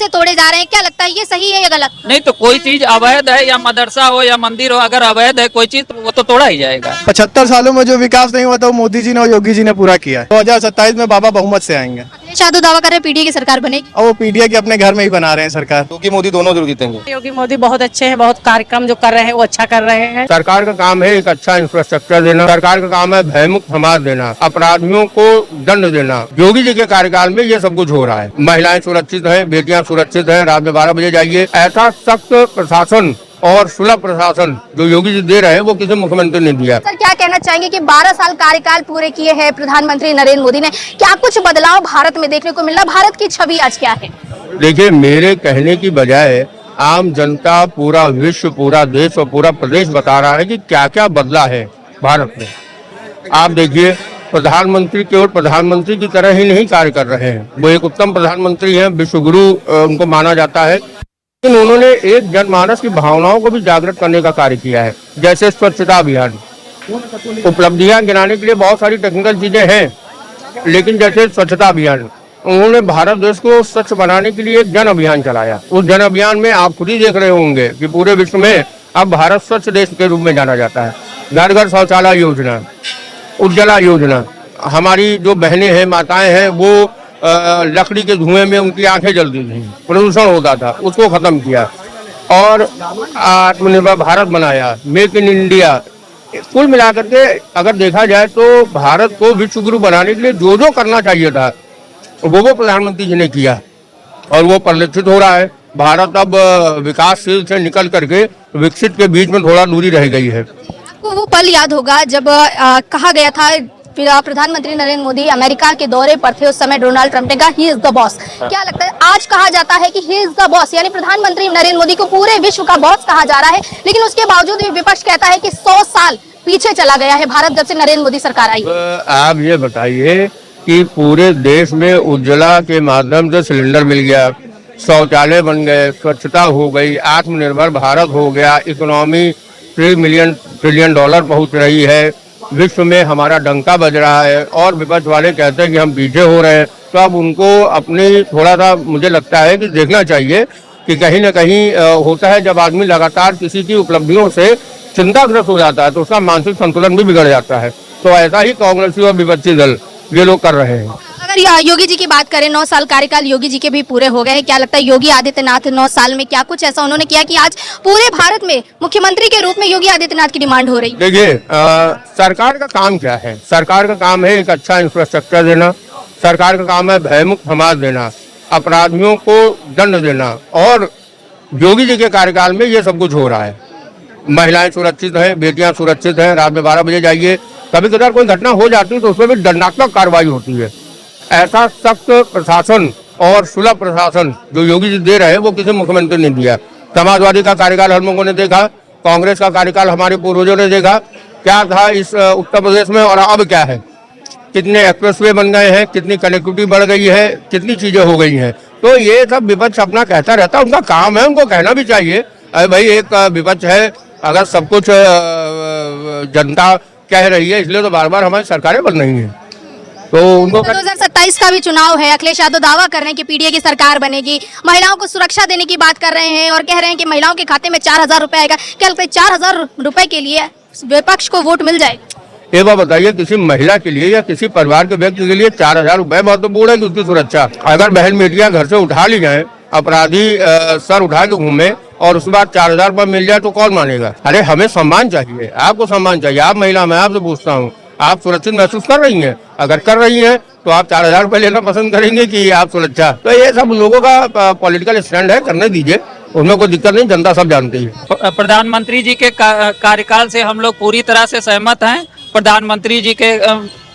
मदरसे तोड़े जा रहे हैं, क्या लगता है ये सही है या गलत? नहीं तो कोई चीज अवैध है या मदरसा हो या मंदिर हो, अगर अवैध है कोई चीज तो वो तो तोड़ा ही जाएगा। 75 सालों में जो विकास नहीं हुआ था वो मोदी जी ने और योगी जी ने पूरा किया है। 2027 में बाबा बहुमत से आएंगे अखिलेश यादव दावा कर रहे हैं पीडीए की सरकार बनेगी। और वो पीडीए के अपने घर में ही बना रहे हैं सरकार। योगी मोदी दोनों जरूर जीतेंगे। योगी मोदी बहुत अच्छे हैं, बहुत कार्यक्रम जो कर रहे हैं वो अच्छा कर रहे हैं। सरकार का काम है एक अच्छा इंफ्रास्ट्रक्चर देना, सरकार का काम है भयमुक्त समाज देना, अपराधियों को दंड देना। योगी जी के कार्यकाल में ये सब कुछ हो रहा है। महिलाएं सुरक्षित हैं, बेटियां सुरक्षित हैं, रात में 12 बजे जाइए। ऐसा सख्त प्रशासन और सुलभ प्रशासन जो योगी जी दे रहे हैं वो किसी मुख्यमंत्री ने दिया। सर क्या कहना चाहेंगे कि 12 साल कार्यकाल पूरे किए हैं प्रधानमंत्री नरेंद्र मोदी ने, क्या कुछ बदलाव भारत में देखने को मिला? भारत की छवि आज क्या है? देखिए, मेरे कहने की बजाय आम जनता, पूरा विश्व, पूरा देश और पूरा प्रदेश बता रहा है कि क्या क्या बदला है भारत में। आप देखिए, प्रधानमंत्री केवल प्रधानमंत्री की तरह ही नहीं कार्य कर रहे हैं, वो एक उत्तम प्रधानमंत्री हैं, विश्व गुरु उनको माना जाता है। लेकिन उन्होंने एक जनमानस की भावनाओं को भी जागृत करने का कार्य किया है, जैसे स्वच्छता अभियान। उपलब्धियां गिनाने के लिए बहुत सारी टेक्निकल चीजें हैं, लेकिन जैसे स्वच्छता अभियान, उन्होंने भारत देश को स्वच्छ बनाने के लिए एक जन अभियान चलाया। उस जन अभियान में आप खुद ही देख रहे होंगे कि पूरे विश्व में अब भारत स्वच्छ देश के रूप में जाना जाता है। घर घर शौचालय योजना, उज्ज्वला योजना, हमारी जो बहनें हैं, माताएं हैं, वो लकड़ी के धुएं में उनकी आंखें जलती थी, प्रदूषण होता था, उसको खत्म किया और आत्मनिर्भर भारत बनाया, मेक इन इंडिया। कुल मिलाकर के अगर देखा जाए तो भारत को विश्व गुरु बनाने के लिए जो जो करना चाहिए था वो प्रधानमंत्री जी ने किया और वो परिलक्षित हो रहा है। भारत अब विकासशील से निकल करके विकसित के बीच में थोड़ा दूरी रह गई है। आपको वो पल याद होगा जब कहा गया था प्रधानमंत्री नरेंद्र मोदी अमेरिका के दौरे पर थे, उस समय डोनाल्ड ट्रंप ने कहा ही इज द बॉस। क्या लगता है आज कहा जाता है कि ही इज द बॉस, यानी प्रधानमंत्री नरेंद्र मोदी को पूरे विश्व का बॉस कहा जा रहा है, लेकिन उसके बावजूद भी विपक्ष कहता है कि 100 साल पीछे चला गया है भारत जब से नरेंद्र मोदी सरकार आई। आप ये बताइए कि पूरे देश में उज्ज्वला के माध्यम से सिलेंडर मिल गया, शौचालय बन गए, स्वच्छता हो गई, आत्मनिर्भर भारत हो गया, इकोनॉमी $3 ट्रिलियन पहुंच रही है, विश्व में हमारा डंका बज रहा है और विपक्ष वाले कहते हैं कि हम पीछे हो रहे हैं। तो अब उनको अपनी थोड़ा सा मुझे लगता है कि देखना चाहिए कि कहीं न कहीं होता है जब आदमी लगातार किसी की उपलब्धियों से चिंताग्रस्त हो जाता है तो उसका मानसिक संतुलन भी बिगड़ जाता है। तो ऐसा ही कांग्रेसी और विपक्षी दल ये लोग कर रहे हैं। अगर योगी जी की बात करें, 9 साल कार्यकाल योगी जी के भी पूरे हो गए हैं, क्या लगता है योगी आदित्यनाथ 9 साल में क्या कुछ ऐसा उन्होंने किया कि आज पूरे भारत में मुख्यमंत्री के रूप में योगी आदित्यनाथ की डिमांड हो रही है? देखिए, सरकार का काम क्या है? सरकार का काम है एक अच्छा इंफ्रास्ट्रक्चर देना, सरकार का काम है भयमुक्त समाज देना, अपराधियों को दंड देना और योगी जी के कार्यकाल में ये सब कुछ हो रहा है। महिलाएं सुरक्षित हैं, बेटियां सुरक्षित हैं, रात में 12 बजे जाइए। कभी कभार कोई घटना हो जाती है तो उसमें भी दंडात्मक कार्रवाई होती है। ऐसा सख्त प्रशासन और सुलभ प्रशासन जो योगी जी दे रहे हैं वो किसी मुख्यमंत्री ने दिया। समाजवादी का कार्यकाल हम लोगों ने देखा, कांग्रेस का कार्यकाल हमारे पूर्वजों ने देखा, क्या था इस उत्तर प्रदेश में और अब क्या है। कितने एक्सप्रेसवे बन गए हैं, कितनी कनेक्टिविटी बढ़ गई है, कितनी चीजें हो गई हैं। तो ये सब विपक्ष अपना कहता रहता है, उनका काम है, उनको कहना भी चाहिए। अरे भाई, एक विपक्ष है, अगर सब कुछ जनता कह रही है इसलिए तो बार बार हमारी सरकारें बन रही हैं, तो उनको 2027 का भी चुनाव है, अखिलेश यादव दावा कर रहे हैं कि पीडीए की सरकार बनेगी, महिलाओं को सुरक्षा देने की बात कर रहे हैं और कह रहे हैं कि महिलाओं के खाते में 4000 रुपए आएगा। क्या लगता है 4000 रुपए के लिए विपक्ष को वोट मिल जाएगा? ये बात बताइए, किसी महिला के लिए या किसी परिवार के व्यक्ति के लिए 4000 रुपए महत्वपूर्ण है कि उसकी सुरक्षा? अगर बहन बेटियां घर से उठा ली जाए, अपराधी सर उठा के घूमे और उसके बाद 4000 रुपए मिल जाए तो कौन मानेगा? अरे हमें सम्मान चाहिए, आपको सम्मान चाहिए। आप महिला, मैं आपसे पूछता हूँ, आप सुरक्षित महसूस कर रही हैं? अगर कर रही हैं तो आप 4000 रुपए लेना पसंद करेंगे कि आप सुरक्षा? तो ये सब लोगों का पॉलिटिकल स्टैंड है, करने दीजिए, उनमें कोई दिक्कत नहीं, जनता सब जानती है। प्रधानमंत्री जी के कार्यकाल से हम लोग पूरी तरह से सहमत हैं। प्रधानमंत्री जी के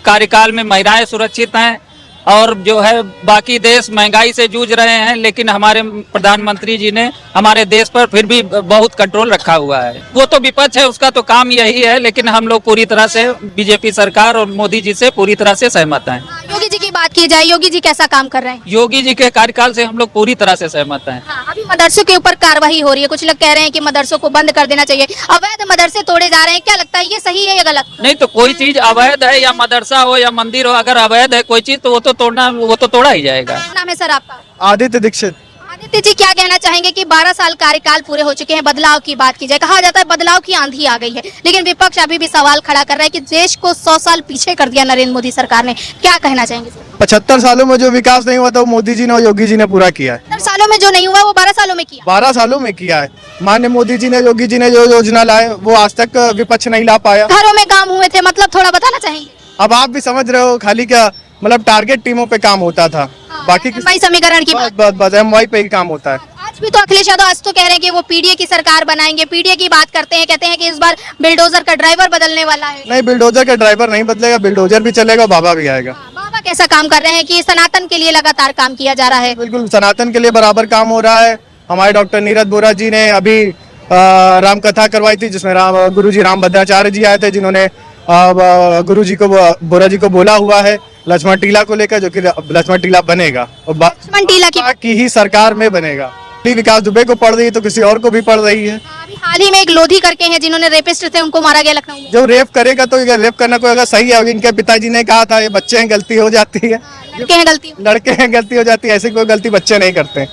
कार्यकाल में महिलाएं सुरक्षित हैं और जो है बाकी देश महंगाई से जूझ रहे हैं, लेकिन हमारे प्रधानमंत्री जी ने हमारे देश पर फिर भी बहुत कंट्रोल रखा हुआ है। वो तो विपक्ष है, उसका तो काम यही है, लेकिन हम लोग पूरी तरह से बीजेपी सरकार और मोदी जी से पूरी तरह से सहमत हैं। योगी जी की बात की जाए, योगी जी कैसा काम कर रहे हैं? योगी जी के कार्यकाल से हम लोग पूरी तरह से सहमत हैं। हाँ, अभी मदरसों के ऊपर कार्रवाई हो रही है, कुछ लोग कह रहे हैं कि मदरसों को बंद कर देना चाहिए, अवैध मदरसे तोड़े जा रहे हैं, क्या लगता है ये सही है या गलत? नहीं तो कोई चीज अवैध है या मदरसा हो या मंदिर हो, अगर अवैध है कोई चीज तो वो तो तोड़ा ही जाएगा। क्या नाम है सर आपका? आदित्य दीक्षित। आदित्य कीर्ति जी क्या कहना चाहेंगे कि 12 साल कार्यकाल पूरे हो चुके हैं, बदलाव की बात की जाए, कहा जाता है बदलाव की आंधी आ गई है, लेकिन विपक्ष अभी भी सवाल खड़ा कर रहा है कि देश को 100 साल पीछे कर दिया नरेंद्र मोदी सरकार ने, क्या कहना चाहेंगे? 75 सालों में जो विकास नहीं हुआ था वो मोदी जी ने और योगी जी ने पूरा किया है। 70 सालों में जो नहीं हुआ वो 12 सालों में किया। 12 सालों में किया है। माननीय मोदी जी ने, योगी जी ने जो योजना लाए वो आज तक विपक्ष नहीं ला पाया। घरों में काम हुए थे, मतलब थोड़ा बताना चाहेंगे? अब आप भी समझ रहे हो, खाली क्या मतलब टारगेट टीमों पे काम होता था, बाकी भाई समीकरण की बात। बस एमवाई पे ही काम होता है। आज भी तो अखिलेश यादव आज तो कह रहे हैं कि वो पीडीए की सरकार बनाएंगे, पीडीए की बात करते हैं, कहते हैं कि इस बार बिल्डोजर का ड्राइवर बदलने वाला है। नहीं, बिल्डोजर का ड्राइवर नहीं बदलेगा, बिल्डोजर भी चलेगा, बाबा भी आएगा। बाबा कैसा काम कर रहे हैं कि सनातन के लिए लगातार काम किया जा रहा है? बिल्कुल सनातन के लिए बराबर काम हो रहा है। हमारे डॉक्टर नीरज बोरा जी ने अभी राम कथा करवाई थी, जिसमें गुरु जी रामभद्राचार्य जी आए थे, जिन्होंने गुरु जी को, बोरा जी को बोला हुआ है लक्ष्मण टीला को लेकर, जो कि लक्ष्मण टीला बनेगा और लक्ष्मण टीला की ही सरकार में बनेगा। विकास दुबे को पड़ रही है तो किसी और को भी पड़ रही है। अभी हाल ही में एक लोधी करके हैं जिन्होंने रेपिस्ट थे, उनको मारा गया लखनऊ में। जो रेप करेगा तो रेप करना कोई अगर सही है, इनके पिताजी ने कहा था ये बच्चे हैं गलती हो जाती है, लड़के हैं गलती। लड़के हैं गलती हो जाती है, ऐसी कोई गलती बच्चे नहीं करते।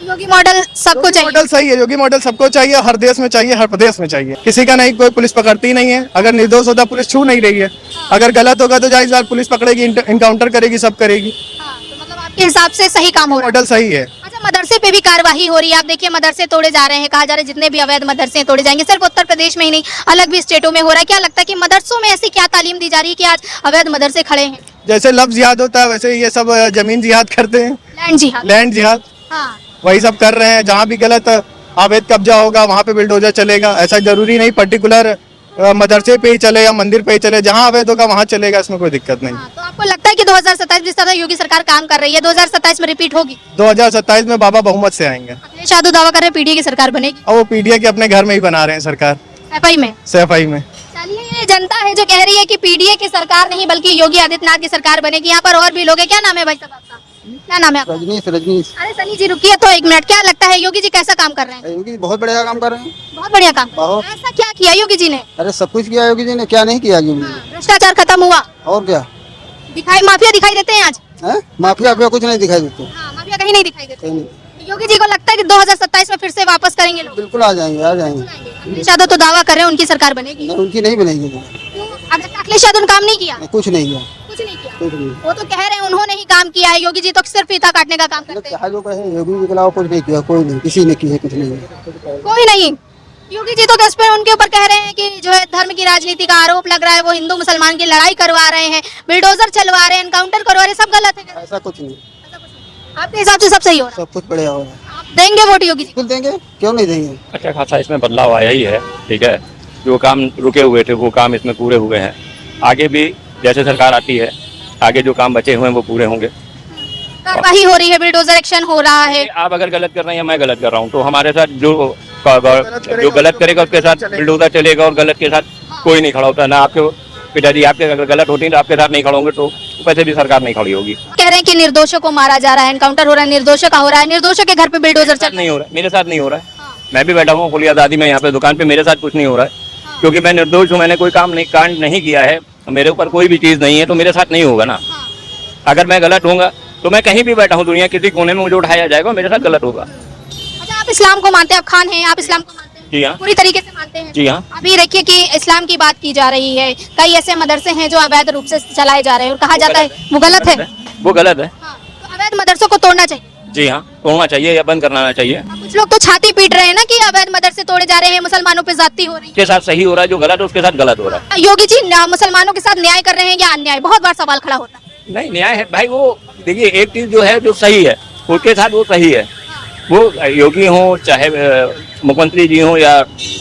योगी मॉडल सबको चाहिए। मॉडल सही है, योगी मॉडल सबको चाहिए, हर देश में चाहिए, हर प्रदेश में चाहिए। किसी का नहीं, कोई पुलिस पकड़ती नहीं है। अगर निर्दोष होता पुलिस छू नहीं रही है, अगर गलत होगा तो जाहिर पुलिस पकड़ेगी, इनकाउंटर करेगी, सब करेगी। तो मतलब आपके हिसाब से सही काम हो रहा है। मॉडल सही है। अच्छा, मदरसे पे भी कार्यवाही हो रही है। आप देखिए मदरसे तोड़े जा रहे हैं, कहा जा रहा है जितने भी अवैध मदरसे तोड़े जाएंगे। सिर्फ उत्तर प्रदेश में ही नहीं, अलग भी स्टेटों में हो रहा है। क्या लगता है कि मदरसों में ऐसी क्या तालीम दी जा रही है कि आज अवैध मदरसे खड़े हैं? जैसे लफ्ज जिहाद होता है वैसे ये सब जमीन जिहाद करते हैं, लैंड जिहाद। लैंड जिहाद वही सब कर रहे हैं। जहाँ भी गलत अवैध कब्जा होगा वहाँ पे बिल्डोजर चलेगा। ऐसा जरूरी नहीं पर्टिकुलर मदरसे पे ही चले या मंदिर पे ही चले, जहाँ अवैध होगा वहाँ चलेगा, इसमें कोई दिक्कत नहीं। तो आपको लगता है कि 2027 जिस तरह योगी सरकार काम कर रही है 2027 में रिपीट होगी? 2027 में बाबा बहुमत से आएंगे। अखिलेश यादव दावा कर रहे हैं पीडीए की सरकार बनेगी, और वो पीडीए के अपने घर में ही बना रहे हैं सरकार, सफाई में। सफाई में। चलिए, ये जनता है जो कह रही है कि पीडीए की सरकार नहीं बल्कि योगी आदित्यनाथ की सरकार बनेगी। यहाँ पर और भी लोग हैं। क्या नाम है भाई साहब आपका? क्या नाम है आपका? रजनीश। अरे सनी जी रुकिए तो एक मिनट। क्या लगता है योगी जी कैसा काम कर रहे हैं? योगी बहुत बढ़िया काम कर रहे हैं। बहुत बढ़िया काम। बहुत। ऐसा क्या किया योगी जी ने? अरे सब कुछ किया योगी जी ने, क्या नहीं किया योगी जी? भ्रष्टाचार खत्म हुआ और क्या माफिया दिखाई देते हैं आज? माफिया कुछ नहीं दिखाई देते। माफिया कहीं नहीं दिखाई देते। कहीं नहीं। योगी जी को लगता है कि 2027 में फिर से वापस करेंगे लोग? बिल्कुल आ जाएंगे, आ जाएंगे। अखिलेश यादव तो दावा कर रहे हैं उनकी सरकार बनेगी। नहीं, उनकी नहीं बनेगी। अखिलेश यादव ने काम नहीं किया? कुछ नहीं किया, कुछ नहीं किया। कुछ नहीं। वो तो कह रहे हैं उन्होंने ही काम किया है, योगी जी तो सिर्फ फीता काटने का काम करते हैं। क्या जो कहे, योगी जी के अलावा कुछ नहीं किया, कोई नहीं, किसी ने किया कुछ नहीं। कोई नहीं। योगी जी तो 10 पे उनके ऊपर कह रहे हैं कि जो है धर्म की राजनीति का आरोप लग रहा है, वो हिंदू मुसलमान की लड़ाई करवा रहे हैं, बिल्डोजर चलवा रहे हैं, एनकाउंटर करवा रहे हैं, सब गलत है। ऐसा कुछ नहीं, आपके हिसाब से सब सही हो रहा है? सब कुछ बढ़िया हो रहा है। आप देंगे वोट योगी जी? बिल्कुल देंगे, क्यों नहीं देंगे। अच्छा खासा इसमें बदलाव आया ही है। ठीक है, जो काम रुके हुए थे वो काम इसमें पूरे हुए हैं। आगे भी जैसे सरकार आती है, आगे जो काम बचे हुए हैं वो पूरे होंगे। कार्रवाई हो रही है, बिल्डोजर एक्शन हो रहा है। आप अगर गलत कर रहे हैं, मैं गलत कर रहा हूँ, तो हमारे साथ जो गलत करेगा उसके साथ बिल्डोजर चलेगा, और गलत के साथ कोई नहीं खड़ा होता। ना आपके पिताजी आपके अगर गलत होती है तो आपके साथ नहीं खड़े होंगे, तो वैसे भी सरकार नहीं खड़ी होगी। कह रहे हैं कि निर्दोषों को मारा जा रहा है, एनकाउंटर हो रहा है, निर्दोषों का हो रहा है, निर्दोषों के घर पे बिल्डोजर चल नहीं हो रहा है, मेरे साथ नहीं हो रहा है। मैं भी बैठा हूँ खुली आजादी में यहाँ पे दुकान पे, मेरे साथ कुछ नहीं हो रहा है क्योंकि मैं निर्दोष हूँ। मैंने कोई काम नहीं, कांड नहीं किया है, मेरे ऊपर कोई भी चीज़ नहीं है, तो मेरे साथ नहीं होगा ना। अगर मैं गलत होऊंगा तो मैं कहीं भी बैठा हूँ दुनिया किसी कोने में मुझे उठाया जाएगा, मेरे साथ गलत होगा। अच्छा, आप इस्लाम को मानते हैं? आप खान हैं, आप इस्लाम को मानते हैं? जी हाँ, पूरी तरीके से मानते हैं? जी हाँ। अभी देखिए कि इस्लाम की बात की जा रही है, कई ऐसे मदरसे हैं जो अवैध रूप से चलाए जा रहे हैं और कहा जाता है वो गलत है। वो गलत है। तो अवैध मदरसों को तोड़ना चाहिए? जी हाँ, तोड़ना चाहिए या बंद कराना चाहिए। कुछ लोग तो छाती पीट रहे हैं ना कि अवैध मदरसे तोड़े जा रहे हैं, मुसलमानों पे ज्यादती हो रही है। उसके साथ सही हो रहा है, जो गलत है उसके साथ गलत हो रहा है। योगी जी मुसलमानों के साथ न्याय कर रहे हैं या अन्याय? बहुत बार सवाल खड़ा होता है। नहीं, न्याय है भाई। वो देखिए, एक चीज जो है जो सही है उसके साथ वो सही है। वो योगी हो चाहे मुख्यमंत्री जी हो या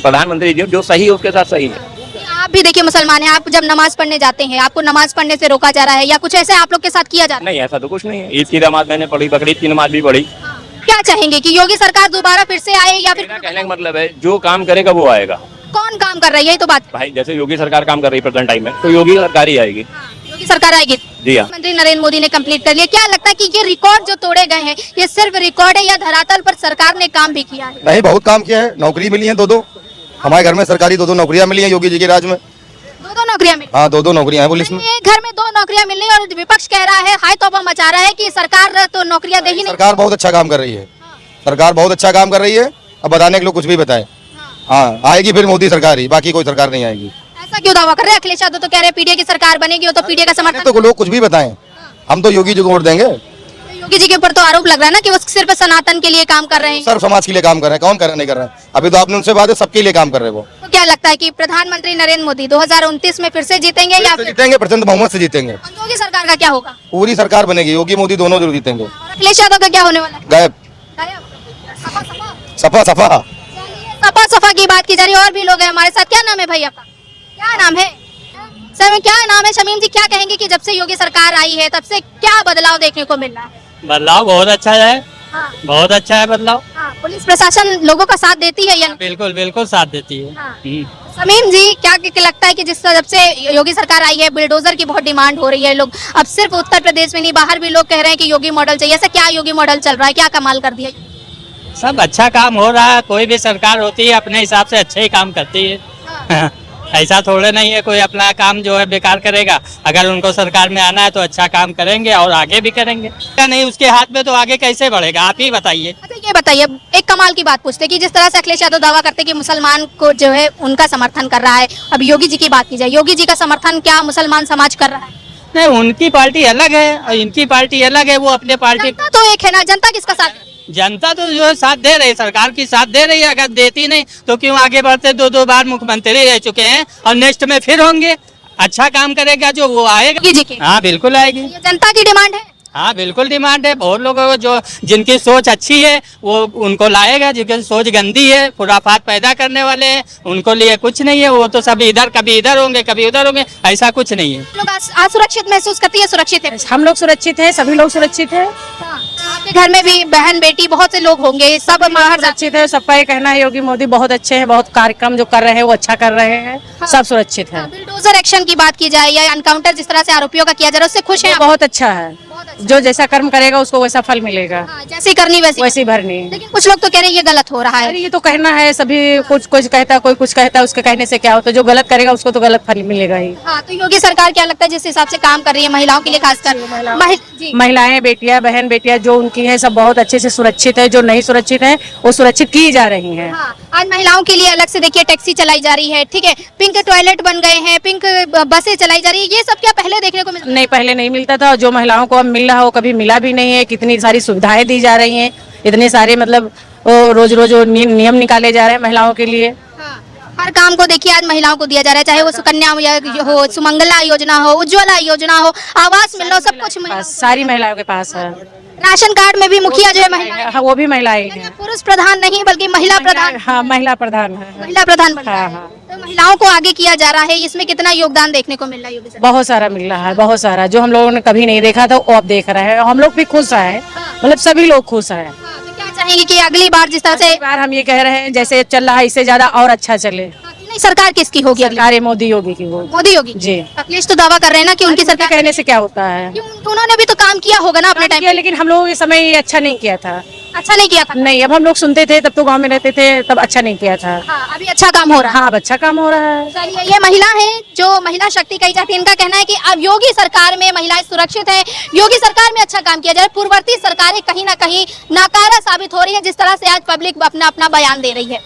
प्रधानमंत्री जी हो, जो सही है उसके साथ सही है। आप भी देखिए मुसलमान हैं, आप जब नमाज पढ़ने जाते हैं आपको नमाज पढ़ने से रोका जा रहा है या कुछ ऐसे आप लोग के साथ किया जा रहा है? नहीं, ऐसा तो कुछ नहीं है। ईद की नमाज मैंने पढ़ी, बकरीद की नमाज भी पढ़ी। क्या चाहेंगे कि योगी सरकार दोबारा फिर से आए या फिर? मेरा कहने का मतलब है जो काम करेगा वो आएगा। कौन काम कर रही है, यही तो बात है। भाई जैसे योगी सरकार काम कर रही है प्रेजेंट टाइम में, तो योगी सरकार ही आएगी। योगी सरकार आएगी। जी हाँ। प्रधानमंत्री नरेंद्र मोदी ने कंप्लीट कर लिया। क्या लगता है कि ये रिकॉर्ड जो तोड़े गए हैं ये सिर्फ रिकॉर्ड है या धरातल पर सरकार ने काम भी किया है? नहीं, बहुत काम किया है। नौकरी मिली है दो हमारे घर में सरकारी 2 नौकरियां मिली हैं योगी जी के राज में। 2 नौकरियां मिली? हाँ, 2 नौकरियां हैं पुलिस में। एक घर में 2 नौकरियां मिल रही और विपक्ष कह रहा है, हाय तौबा मचा रहा है कि सरकार तो नौकरियां दे ही नहीं। सरकार बहुत अच्छा काम कर रही है, सरकार बहुत अच्छा काम कर रही है। अब बताने के लोग कुछ भी बताए। हाँ, आएगी फिर मोदी सरकार ही, बाकी कोई सरकार नहीं आएगी। ऐसा क्यों दावा कर रहे हैं? अखिलेश यादव तो कह रहे हैं पीडीए की सरकार बनेगी, वो तो पीडीए का समर्थन। तो लोग कुछ भी बताएं, हम तो योगी जी को वोट देंगे। योगी जी के ऊपर तो आरोप लग रहा है ना कि वो सिर्फ सनातन के लिए काम कर रहे हैं। सर्व समाज के लिए काम कर रहे हैं, कौन कर रहे नहीं कर रहे हैं? अभी तो आपने उनसे बात है, सबके लिए काम कर रहे हैं वो। तो क्या लगता है कि प्रधानमंत्री नरेंद्र मोदी 2029 में फिर से जीतेंगे या फिर जीतेंगे, प्रचंड बहुमत से जीतेंगे। योगी सरकार का क्या होगा? पूरी सरकार बनेगी, योगी मोदी दोनों जरूर जीतेंगे। और अखिलेश यादव का क्या होने वाला है? गायब, सफा सफा। सपा सफा की बात की जा रही है, और भी लोग हैं हमारे साथ। क्या नाम है भाई आपका? क्या नाम है सर? क्या नाम है? शमीम जी, क्या कहेंगे कि जब से योगी सरकार आई है तब से क्या बदलाव देखने को मिल रहा है? बदलाव बहुत अच्छा है, हाँ, बहुत अच्छा है बदलाव। हाँ, पुलिस प्रशासन लोगों का साथ देती है या नहीं? बिल्कुल बिल्कुल साथ देती है। हाँ। शमीम जी, क्या लगता है कि जब से योगी सरकार आई है बुलडोजर की बहुत डिमांड हो रही है, लोग अब सिर्फ उत्तर प्रदेश में नहीं बाहर भी लोग कह रहे हैं कि योगी मॉडल चाहिए। ऐसा क्या योगी मॉडल चल रहा है, क्या कमाल कर दिया? सब अच्छा काम हो रहा है, कोई भी सरकार होती है अपने हिसाब से अच्छा ही काम करती है। ऐसा थोड़े नहीं है कोई अपना काम जो है बेकार करेगा। अगर उनको सरकार में आना है तो अच्छा काम करेंगे और आगे भी करेंगे। क्या नहीं उसके हाथ में तो आगे कैसे बढ़ेगा, आप ही बताइए। अच्छा ये बताइए, एक कमाल की बात पूछते कि जिस तरह से अखिलेश यादव दावा करते कि मुसलमान को जो है उनका समर्थन कर रहा है, अब योगी जी की बात की जाए, योगी जी का समर्थन क्या मुसलमान समाज कर रहा है? नहीं, उनकी पार्टी अलग है और इनकी पार्टी अलग है। वो अपने पार्टी, जनता तो एक है ना, जनता किसका साथ है? जनता तो जो है साथ दे रही है, सरकार की साथ दे रही है। अगर देती नहीं तो क्यों आगे बढ़ते? 2 बार मुख्यमंत्री रह चुके हैं और नेक्स्ट में फिर होंगे। अच्छा काम करेगा जो वो आएगा। योगी जी की हाँ बिल्कुल आएगी। ये जनता की डिमांड है। हाँ बिल्कुल डिमांड है। बहुत लोगों को जो जिनकी सोच अच्छी है वो उनको लाएगा, जिनकी सोच गंदी है, खुराफात पैदा करने वाले हैं, उनको लिए कुछ नहीं है। वो तो सब इधर कभी इधर होंगे कभी उधर होंगे, ऐसा कुछ नहीं है। लोग असुरक्षित महसूस करती है, सुरक्षित है? हम लोग सुरक्षित हैं, सभी लोग सुरक्षित हैं। आपके घर में भी बहन बेटी बहुत से लोग होंगे, सब बाहर सुरक्षित है। सबका ये कहना है योगी मोदी बहुत अच्छे हैं, बहुत कार्यक्रम जो कर रहे हैं वो अच्छा कर रहे हैं। सब सुरक्षित है। बुलडोजर एक्शन की बात की जाए या एनकाउंटर जिस तरह से आरोपियों का किया जा रहा है उससे खुश है? बहुत अच्छा है। जो जैसा कर्म करेगा उसको वैसा फल मिलेगा। जैसी करनी वैसी भरनी। लेकिन कुछ लोग तो कह रहे हैं ये गलत हो रहा है। अरे ये तो कहना है, सभी कुछ कुछ कहता है, कोई कुछ कहता है, उसके कहने से क्या होता है? जो गलत करेगा उसको तो गलत फल मिलेगा ही। हाँ, तो योगी सरकार क्या लगता है जिस हिसाब से काम कर रही है महिलाओं के लिए, खासकर जी। महिलाएं, बेटियां, बहन बेटियां जो उनकी है सब बहुत अच्छे से सुरक्षित है। जो नहीं सुरक्षित है वो सुरक्षित की जा रही है। हाँ, आज महिलाओं के लिए अलग से देखिए टैक्सी चलाई जा रही है, ठीक है, पिंक टॉयलेट बन गए हैं, पिंक बसें चलाई जा रही है। ये सब क्या पहले देखने को मिलता? नहीं, पहले नहीं मिलता था। जो महिलाओं को अब मिल रहा है वो कभी मिला भी नहीं है। कितनी सारी सुविधाएं दी जा रही हैं, इतने सारे मतलब रोज रोज नियम निकाले जा रहे हैं महिलाओं के लिए। हर काम को देखिए आज महिलाओं को दिया जा रहा है, चाहे वो सुकन्या हो, सुमंगला योजना हो, उज्ज्वला योजना हो, आवास मिल रहा हो, सब कुछ सारी महिलाओं के पास है। राशन कार्ड में भी मुखिया जो है महिला, हाँ, वो भी महिलाएं हैं। पुरुष प्रधान नहीं बल्कि महिला प्रधान। हाँ, महिला प्रधान है। महिला प्रधान बन रहा है। हाँ। तो महिलाओं को आगे किया जा रहा है, इसमें कितना योगदान देखने को मिल रहा है योगी सरकार? बहुत सारा मिल रहा है, बहुत सारा। जो हम लोगों ने कभी नहीं देखा था वो अब देख रहे हैं। हम लोग भी खुश हैं, मतलब सभी लोग खुश हैं। तो क्या चाहेंगे कि अगली बार जिस तरह से बार हम ये कह रहे हैं जैसे चल रहा है इससे ज्यादा और अच्छा चले। नहीं, सरकार किसकी होगी अगली? सरकार मोदी योगी की हो। मोदी योगी जी। अखिलेश तो दावा कर रहे हैं ना कि उनकी सरकार कहने से क्या होता है? क्यों? उन्होंने भी तो काम किया होगा ना अपने टाइम किया, लेकिन हम लोगों के समय ये अच्छा नहीं किया था। अच्छा नहीं किया था? नहीं, अब हम लोग सुनते थे, तब तो गांव में रहते थे, तब अच्छा नहीं किया था। हाँ, अभी अच्छा काम हो रहा है। हाँ, अब अच्छा काम हो रहा है। चलिए, ये महिला है जो महिला शक्ति कही जाती है, इनका कहना है कि अब योगी सरकार में महिलाएं सुरक्षित हैं, योगी सरकार में अच्छा काम किया जा रहा है। पूर्ववर्ती सरकारें कहीं ना कहीं नाकारा साबित हो रही है, जिस तरह से आज पब्लिक अपना अपना बयान दे रही है।